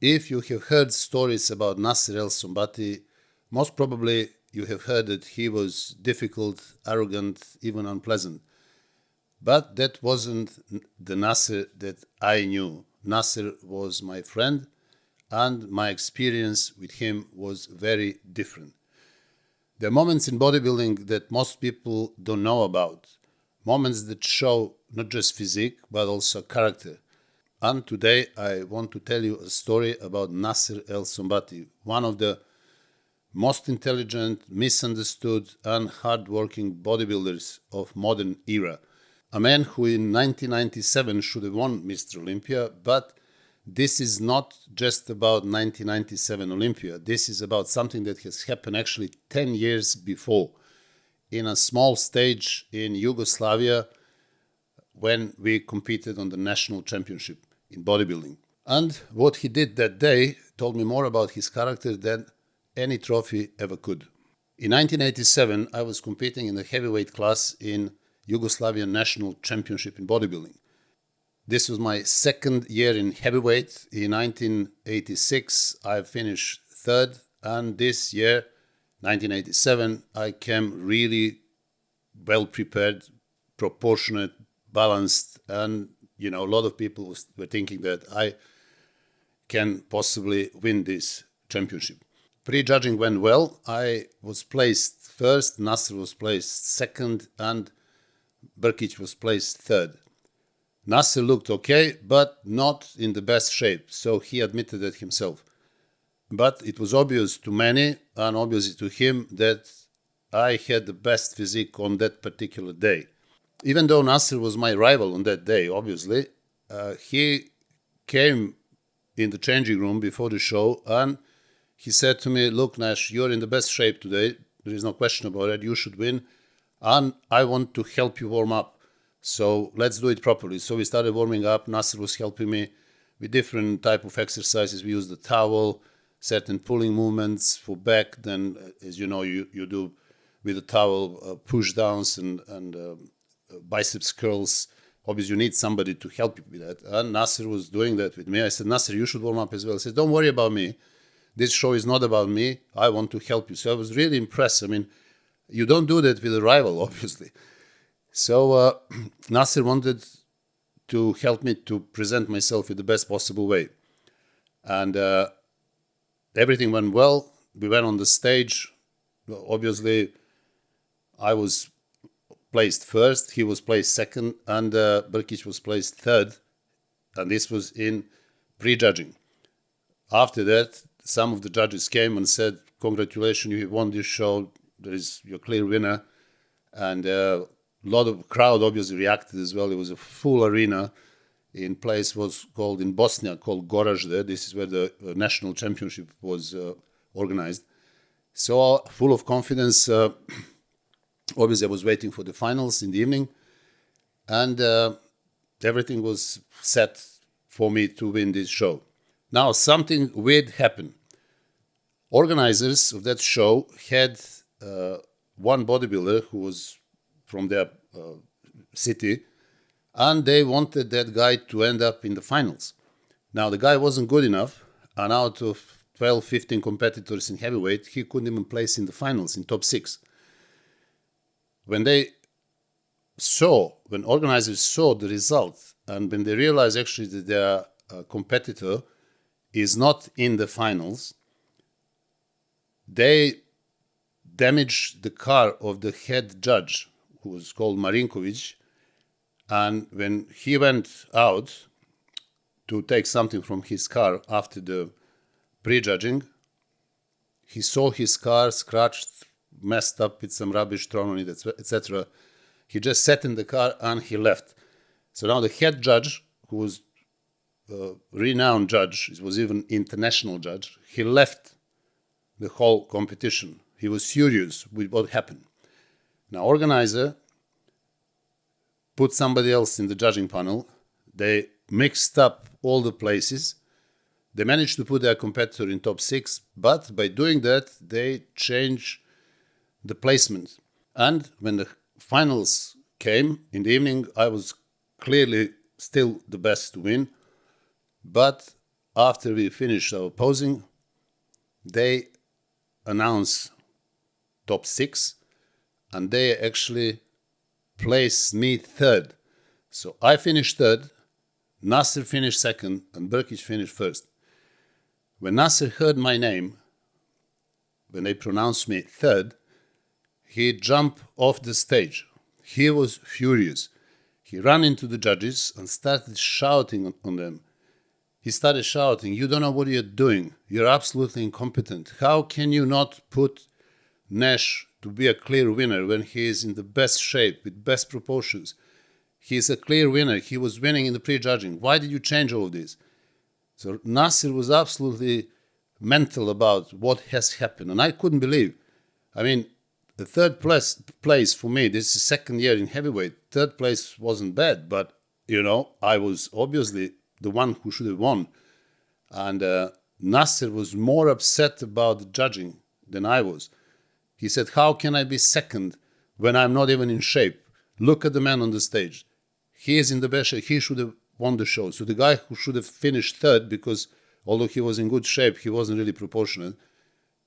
If you have heard stories about Nasser El Sonbaty, most probably you have heard that he was difficult, arrogant, even unpleasant. But that wasn't the Nasser that I knew. Nasser was my friend, and my experience with him was very different. There are moments in bodybuilding that most people don't know about, moments that show not just physique, but also character. And today I want to tell you a story about Nasser El Sonbaty, one of the most intelligent, misunderstood, and hardworking bodybuilders of modern era. A man who in 1997 should have won Mr. Olympia, but this is not just about 1997 Olympia. This is about something that has happened actually 10 years before in a small stage in Yugoslavia when we competed on the national championship in bodybuilding. And what he did that day told me more about his character than any trophy ever could. In 1987, I was competing in the heavyweight class in Yugoslavian national championship in bodybuilding. This was my second year in heavyweight. In 1986, I finished third, and this year, 1987, I came really well prepared, proportionate, balanced, and a lot of people were thinking that I can possibly win this championship. Pre-judging went well. I was placed first, Nasser was placed second, and Brkic was placed third. Nasser looked okay, but not in the best shape, so he admitted that himself. But it was obvious to many, and obviously to him, that I had the best physique on that particular day. Even though Nasser was my rival on that day, obviously, he came in the changing room before the show and he said to me, "Look, Nash, you're in the best shape today. There is no question about it. You should win. And I want to help you warm up. So let's do it properly." So we started warming up. Nasser was helping me with different type of exercises. We used the towel, certain pulling movements for back. Then, as you know, you do with the towel push downs and biceps curls. Obviously, you need somebody to help you with that. And Nasser was doing that with me. I said, "Nasser, you should warm up as well." He said, "Don't worry about me. This show is not about me. I want to help you." So I was really impressed. I mean, you don't do that with a rival, obviously. So Nasser wanted to help me to present myself in the best possible way. And everything went well. We went on the stage. Obviously, I was placed first, he was placed second, and Brkic was placed third. And this was in prejudging. After that, some of the judges came and said, "Congratulations, you won this show. There is your clear winner." And a lot of crowd obviously reacted as well. It was a full arena in place was called in Bosnia, called Gorazde. This is where the national championship was organized. So full of confidence. Obviously, I was waiting for the finals in the evening, and everything was set for me to win this show. Now, something weird happened. Organizers of that show had one bodybuilder who was from their city, and they wanted that guy to end up in the finals. Now, the guy wasn't good enough, and out of 12, 15 competitors in heavyweight, he couldn't even place in the finals, in top 6. When organizers saw the result, and when they realized actually that their competitor is not in the finals, they damaged the car of the head judge, who was called Marinkovic. And when he went out to take something from his car after the prejudging, he saw his car scratched, messed up with some rubbish thrown on it, etc. He just sat in the car and he left. So now the head judge, who was a renowned judge, he was even international judge, he left the whole competition. He was furious with what happened. Now, organizer put somebody else in the judging panel. They mixed up all the places. They managed to put their competitor in top 6, but by doing that, they changed the placement. And when the finals came in the evening, I was clearly still the best to win, but after we finished our posing, they announced top 6, and they actually placed me third. So I finished third, Nasser finished second, and Brkic finished first. When Nasser heard my name, when they pronounced me third, he jumped off the stage. He was furious. He ran into the judges and started shouting on them. He started shouting, "You don't know what you're doing. You're absolutely incompetent. How can you not put Nash to be a clear winner when he is in the best shape, with best proportions? He's a clear winner. He was winning in the prejudging. Why did you change all of this?" So Nasser was absolutely mental about what has happened. And I couldn't believe. I mean, the third place for me, this is the second year in heavyweight. Third place wasn't bad, but, I was obviously the one who should have won. And Nasser was more upset about the judging than I was. He said, "How can I be second when I'm not even in shape? Look at the man on the stage. He is in the best shape. He should have won the show." So the guy who should have finished third, because although he was in good shape, he wasn't really proportionate,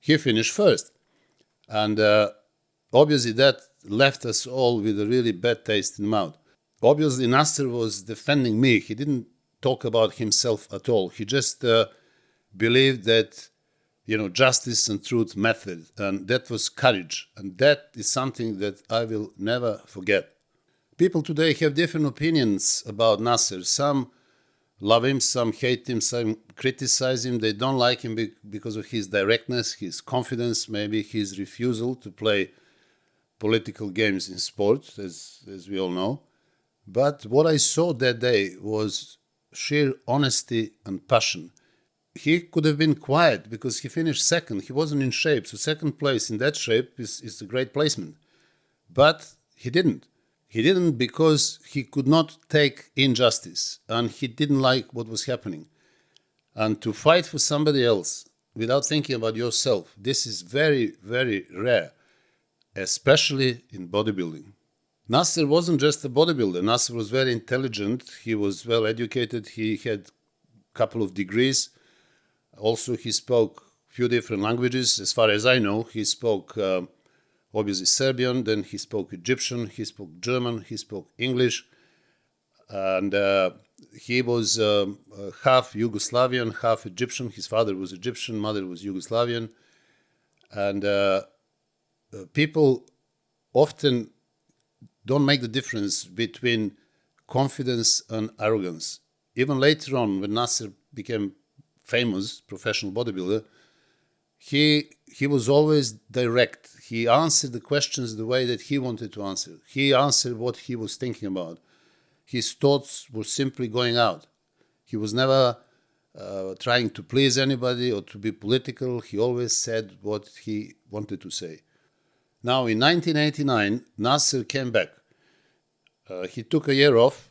he finished first. And obviously that left us all with a really bad taste in the mouth. Obviously Nasser was defending me. He didn't talk about himself at all. He just believed that, justice and truth mattered. And that was courage. And that is something that I will never forget. People today have different opinions about Nasser. Some love him, some hate him, some criticize him. They don't like him because of his directness, his confidence, maybe his refusal to play political games in sport, as we all know. But what I saw that day was sheer honesty and passion. He could have been quiet because he finished second. He wasn't in shape. So second place in that shape is a great placement. But he didn't. He didn't because he could not take injustice and he didn't like what was happening. And to fight for somebody else without thinking about yourself, this is very, very rare, especially in bodybuilding. Nasser wasn't just a bodybuilder. Nasser was very intelligent. He was well educated. He had a couple of degrees. Also, he spoke a few different languages. As far as I know, he spoke obviously Serbian, then he spoke Egyptian, he spoke German, he spoke English, and he was half Yugoslavian, half Egyptian. His father was Egyptian, mother was Yugoslavian. And people often don't make the difference between confidence and arrogance. Even later on, when Nasser became famous professional bodybuilder, he was always direct. He answered the questions the way that he wanted to answer. He answered what he was thinking about. His thoughts were simply going out. He was never trying to please anybody or to be political. He always said what he wanted to say. Now, in 1989, Nasser came back. He took a year off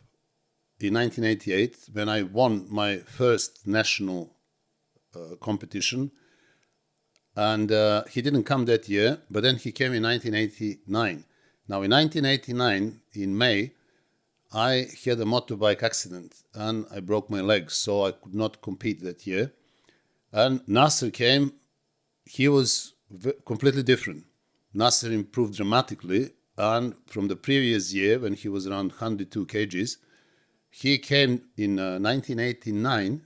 in 1988 when I won my first national competition. And he didn't come that year, but then he came in 1989. Now, in 1989, in May, I had a motorbike accident and I broke my leg, so I could not compete that year. And Nasser came. He was completely different. Nasser improved dramatically, and from the previous year, when he was around 102 kgs, he came in 1989.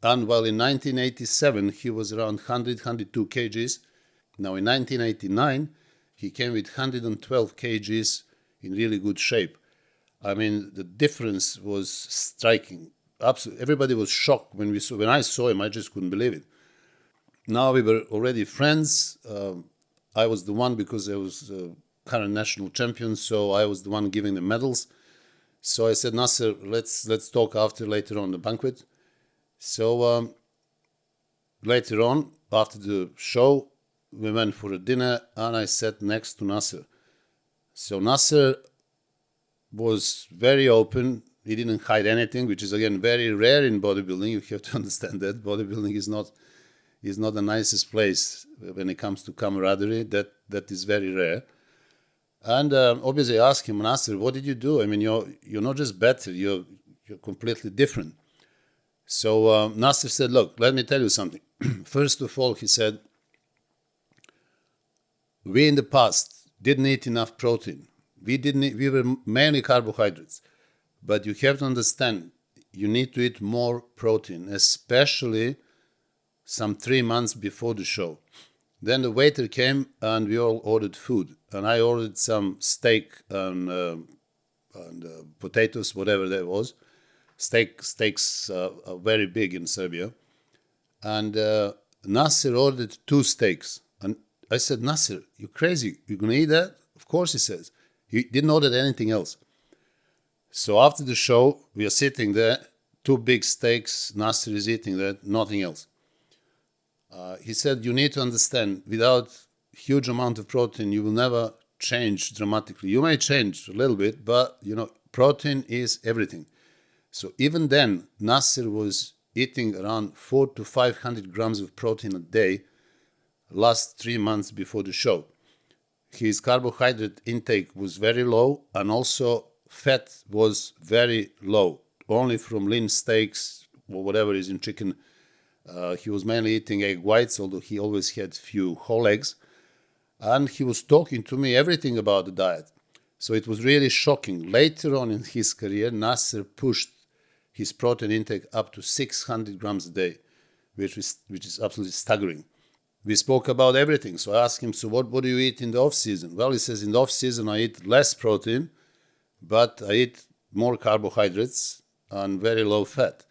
And while in 1987, he was around 102 kgs. Now in 1989, he came with 112 kgs in really good shape. I mean, the difference was striking. Absolutely. Everybody was shocked when I saw him. I just couldn't believe it. Now we were already friends. I was the one, because I was current national champion, so I was the one giving the medals. So I said, "Nasser, let's talk later on the banquet." So later on, after the show, we went for a dinner and I sat next to Nasser. So Nasser was very open. He didn't hide anything, which is, again, very rare in bodybuilding. You have to understand that. Bodybuilding is not the nicest place when it comes to camaraderie. That is very rare. And obviously I asked him, "Nasser, what did you do? I mean, you're not just better, you're completely different." So Nasser said, look, let me tell you something. First of all, he said, we in the past didn't eat enough protein. We were mainly carbohydrates. But you have to understand, you need to eat more protein, especially some 3 months before the show. Then the waiter came and we all ordered food. And I ordered some steak and potatoes, whatever that was. Steaks are very big in Serbia. And Nasser ordered 2 steaks. And I said, Nasser, you crazy? You're going to eat that? Of course, he says. He didn't order anything else. So after the show, we are sitting there, 2 big steaks. Nasser is eating that, nothing else. He said, you need to understand, without huge amount of protein, you will never change dramatically. You may change a little bit, but protein is everything. So even then, Nasser was eating around 400 to 500 grams of protein a day last 3 months before the show. His carbohydrate intake was very low, and also fat was very low, only from lean steaks or whatever is in chicken. He was mainly eating egg whites, although he always had few whole eggs. And he was talking to me everything about the diet. So it was really shocking. Later on in his career, Nasser pushed his protein intake up to 600 grams a day, which is absolutely staggering. We spoke about everything. So I asked him, so what do you eat in the off-season? Well, he says, in the off-season, I eat less protein, but I eat more carbohydrates and very low fat.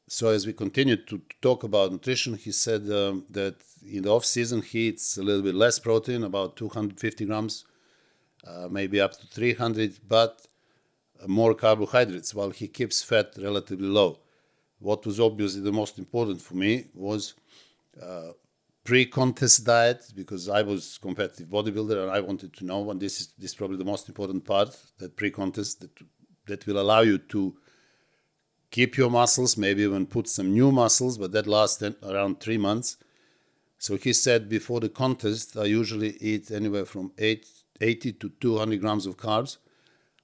So as we continued to talk about nutrition, he said that in the off-season, he eats a little bit less protein, about 250 grams, maybe up to 300, but more carbohydrates, while he keeps fat relatively low. What was obviously the most important for me was pre-contest diet, because I was competitive bodybuilder and I wanted to know, and this is probably the most important part, that pre-contest that will allow you to keep your muscles, maybe even put some new muscles, but that lasts around 3 months. So he said before the contest, I usually eat anywhere from 80 to 200 grams of carbs,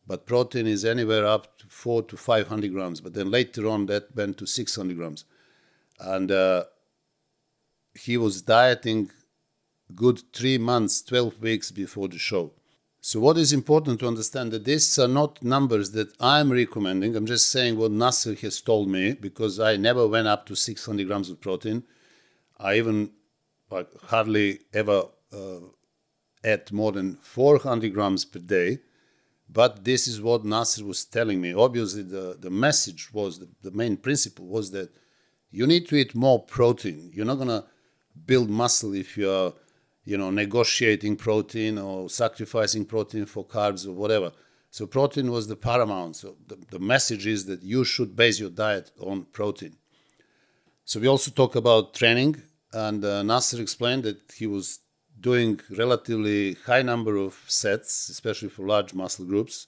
but protein is anywhere up to 400 to 500 grams. But then later on, that went to 600 grams. And he was dieting good 3 months, 12 weeks before the show. So what is important to understand, that these are not numbers that I'm recommending. I'm just saying what Nasser has told me, because I never went up to 600 grams of protein. I even hardly ever ate more than 400 grams per day. But this is what Nasser was telling me. Obviously, the message was, the main principle was that you need to eat more protein. You're not going to build muscle if you're negotiating protein or sacrificing protein for carbs or whatever. So protein was the paramount. So the message is that you should base your diet on protein. So we also talk about training, and Nasser explained that he was doing relatively high number of sets, especially for large muscle groups,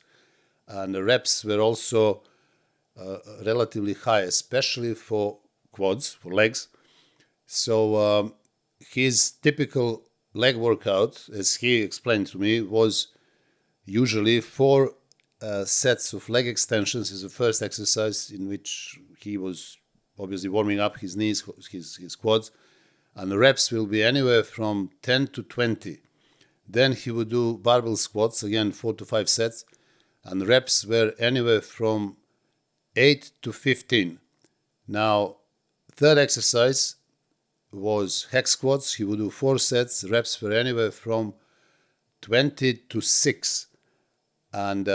and the reps were also relatively high, especially for quads, for legs. So his typical leg workout, as he explained to me, was usually 4 sets of leg extensions as the first exercise, in which he was obviously warming up his knees, his quads, and the reps will be anywhere from 10 to 20. Then he would do barbell squats, again 4 to 5 sets, and the reps were anywhere from 8 to 15. Now, third exercise was hex squats. He would do 4 sets. Reps were anywhere from 20 to 6. And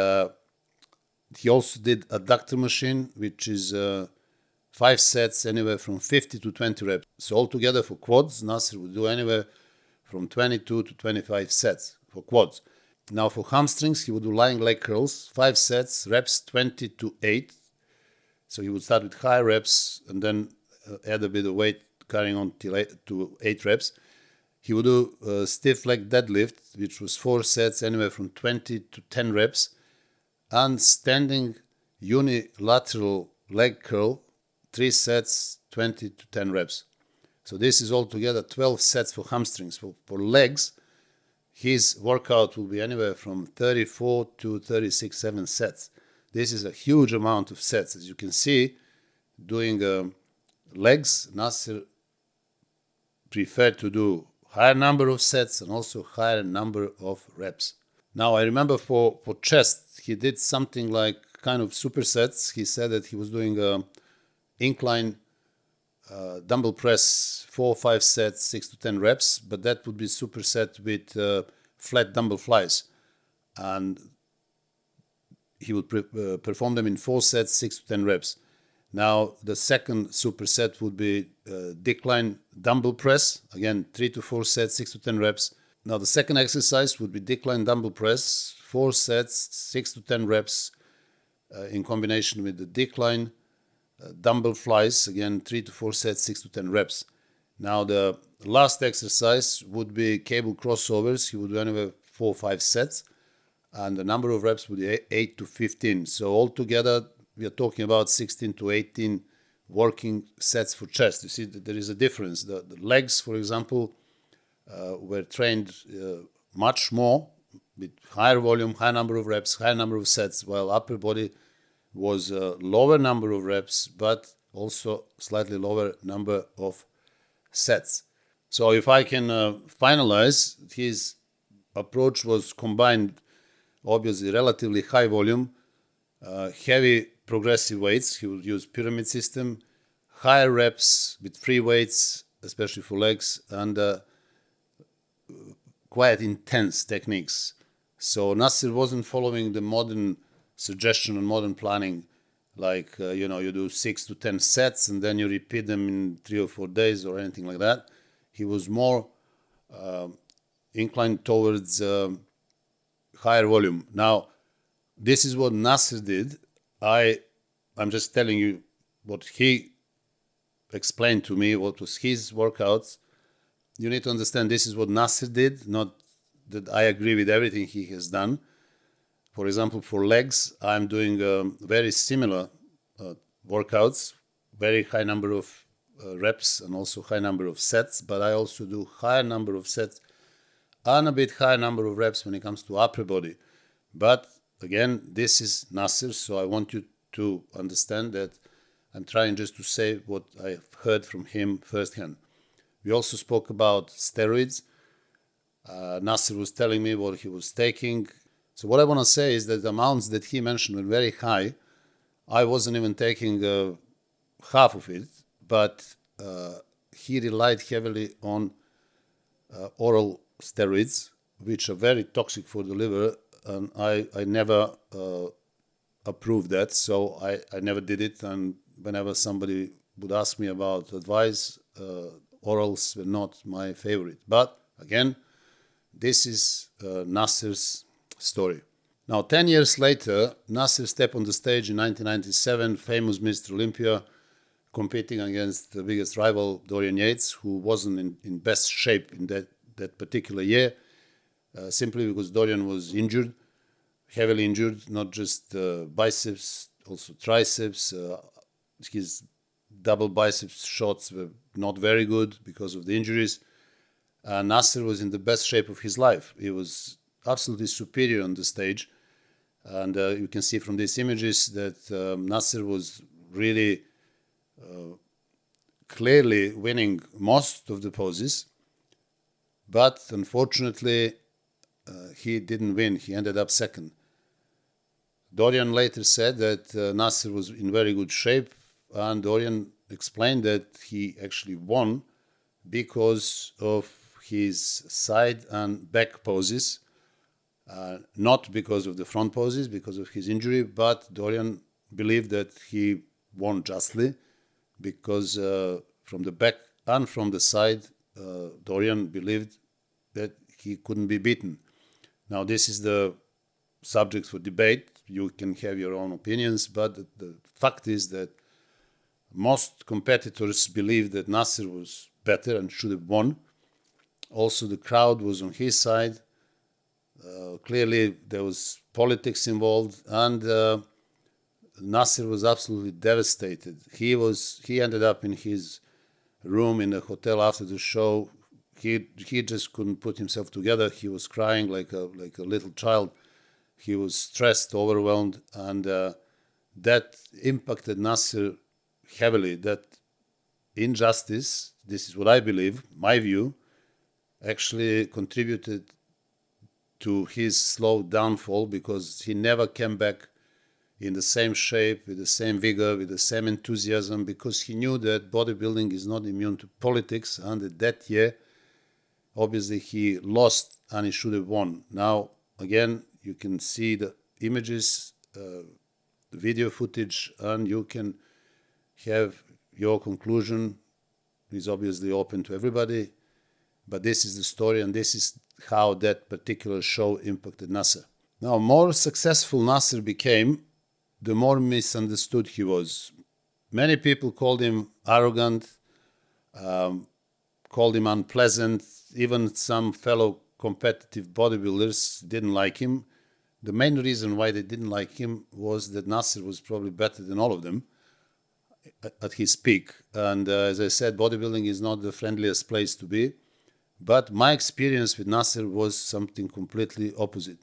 he also did adductor machine, which is 5 sets, anywhere from 50 to 20 reps. So altogether for quads, Nasser would do anywhere from 22 to 25 sets for quads. Now for hamstrings, he would do lying leg curls, 5 sets, reps 20 to 8. So he would start with high reps and then add a bit of weight, carrying on to 8 reps. He would do stiff leg deadlift, which was 4 sets, anywhere from 20 to 10 reps, and standing unilateral leg curl, 3 sets, 20 to 10 reps. So this is altogether 12 sets for hamstrings. For legs, his workout will be anywhere from 34 to 36, 7 sets. This is a huge amount of sets. As you can see, doing legs, Nasser preferred to do higher number of sets and also higher number of reps. Now, I remember for chest, he did something like kind of supersets. He said that he was doing incline dumbbell press, 4 or 5 sets, 6 to 10 reps, but that would be superset with flat dumbbell flies. And he would perform them in 4 sets, 6 to 10 reps. Now, the second superset would be decline dumbbell press, again, 3 to 4 sets, 6 to 10 reps. Now, the second exercise would be decline dumbbell press, 4 sets, 6 to 10 reps, in combination with the decline dumbbell flies, again, 3 to 4 sets, 6 to 10 reps. Now, the last exercise would be cable crossovers. He would do anywhere 4 or 5 sets, and the number of reps would be 8 to 15. So altogether, we are talking about 16 to 18 working sets for chest. You see that there is a difference. The legs, for example, were trained much more with higher volume, high number of reps, higher number of sets, while upper body was a lower number of reps, but also slightly lower number of sets. So if I can finalize, his approach was combined, obviously, relatively high volume, heavy progressive weights. He would use pyramid system, higher reps with free weights, especially for legs, and quite intense techniques. So Nasser wasn't following the modern suggestion and modern planning, like, you do 6 to 10 sets and then you repeat them in 3 or 4 days or anything like that. He was more inclined towards higher volume. Now, this is what Nasser did. I'm just telling you what he explained to me, what was his workouts. You need to understand this is what Nasser did, not that I agree with everything he has done. For example, for legs, I'm doing very similar workouts, very high number of reps and also high number of sets, but I also do higher number of sets and a bit higher number of reps when it comes to upper body. But again, this is Nasser, so I want you to understand that I'm trying just to say what I've heard from him firsthand. We also spoke about steroids. Nasser was telling me what he was taking. So what I want to say is that the amounts that he mentioned were very high. I wasn't even taking half of it, but he relied heavily on oral steroids, which are very toxic for the liver, and I never approved that, so I never did it. And whenever somebody would ask me about advice, orals were not my favorite. But again, this is Nasser's story. Now, 10 years later, Nasser stepped on the stage in 1997, famous Mr. Olympia, competing against the biggest rival, Dorian Yates, who wasn't in best shape in that particular year, simply because Dorian was injured, heavily injured, not just biceps, also triceps. His double biceps shots were not very good because of the injuries. Nasser was in the best shape of his life. He was absolutely superior on the stage. And you can see from these images that Nasser was really clearly winning most of the poses. But unfortunately, he didn't win. He ended up second. Dorian later said that Nasser was in very good shape, and Dorian explained that he actually won because of his side and back poses, not because of the front poses, because of his injury, but Dorian believed that he won justly because from the back and from the side, Dorian believed that he couldn't be beaten. Now, this is the subject for debate. You can have your own opinions, but the fact is that most competitors believed that Nasser was better and should have won. Also, the crowd was on his side. Clearly, there was politics involved, and Nasser was absolutely devastated. He ended up in his room in the hotel after the show. He just couldn't put himself together. He was crying like a little child. He was stressed, overwhelmed, and that impacted Nasser heavily. That injustice, this is what I believe, my view, actually contributed to his slow downfall, because he never came back in the same shape, with the same vigor, with the same enthusiasm, because he knew that bodybuilding is not immune to politics, and that year, obviously, he lost and he should have won. Now, again, you can see the images, video footage, and you can have your conclusion. Is obviously open to everybody, but this is the story, and this is how that particular show impacted Nasser. Now, more successful Nasser became, the more misunderstood he was. Many people called him arrogant, called him unpleasant. Even some fellow competitive bodybuilders didn't like him. The main reason why they didn't like him was that Nasser was probably better than all of them at his peak. And as I said, bodybuilding is not the friendliest place to be. But my experience with Nasser was something completely opposite.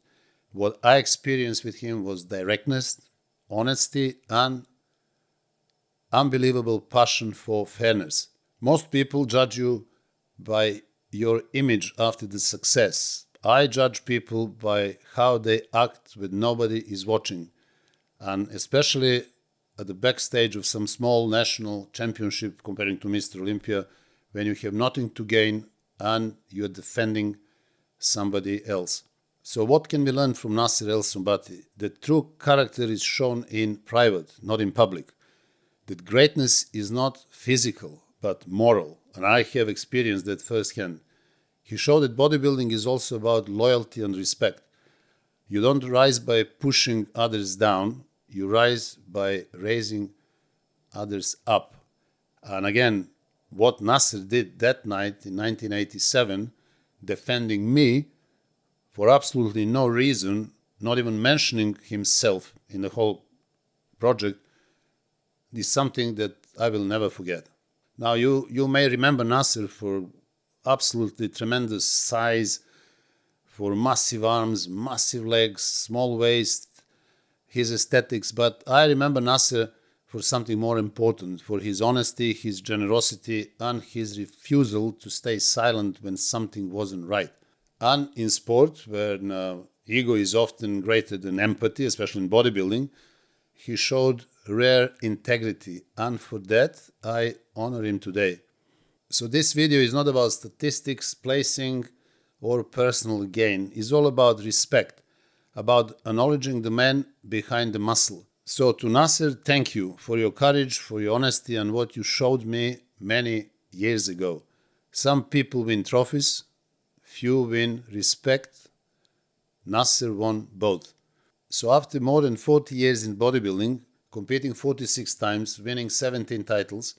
What I experienced with him was directness, honesty, and unbelievable passion for fairness. Most people judge you by your image after the success. I judge people by how they act when nobody is watching, and especially at the backstage of some small national championship, comparing to Mr. Olympia, when you have nothing to gain and you're defending somebody else. So what can we learn from Nasser El Sonbaty? That true character is shown in private, not in public. That greatness is not physical, but moral. And I have experienced that firsthand. He showed that bodybuilding is also about loyalty and respect. You don't rise by pushing others down. You rise by raising others up. And again, what Nasser did that night in 1987, defending me for absolutely no reason, not even mentioning himself in the whole project, is something that I will never forget. Now, you may remember Nasser for absolutely tremendous size, for massive arms, massive legs, small waist, his aesthetics, but I remember Nasser for something more important, for his honesty, his generosity, and his refusal to stay silent when something wasn't right. And in sport, where ego is often greater than empathy, especially in bodybuilding, he showed rare integrity, and for that I honor him today. So this video is not about statistics, placing, or personal gain. It's all about respect, about acknowledging the man behind the muscle. So to Nasser, thank you for your courage, for your honesty, and what you showed me many years ago. Some people win trophies, few win respect. Nasser won both. So after more than 40 years in bodybuilding, competing 46 times, winning 17 titles,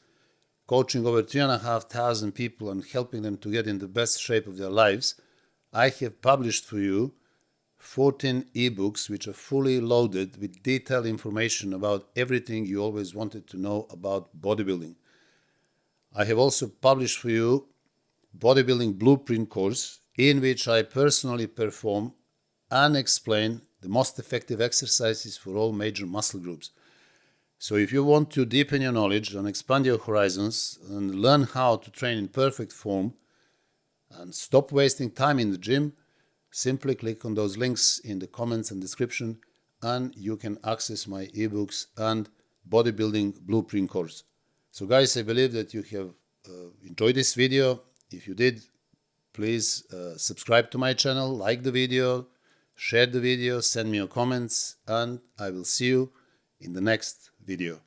coaching over 3,500 people and helping them to get in the best shape of their lives, I have published for you 14 ebooks which are fully loaded with detailed information about everything you always wanted to know about bodybuilding. I have also published for you Bodybuilding Blueprint course, in which I personally perform and explain the most effective exercises for all major muscle groups. So if you want to deepen your knowledge and expand your horizons and learn how to train in perfect form and stop wasting time in the gym, simply click on those links in the comments and description, and you can access my ebooks and Bodybuilding Blueprint course. So guys, I believe that you have enjoyed this video. If you did, please subscribe to my channel, like the video, share the video, send me your comments, and I will see you in the next video.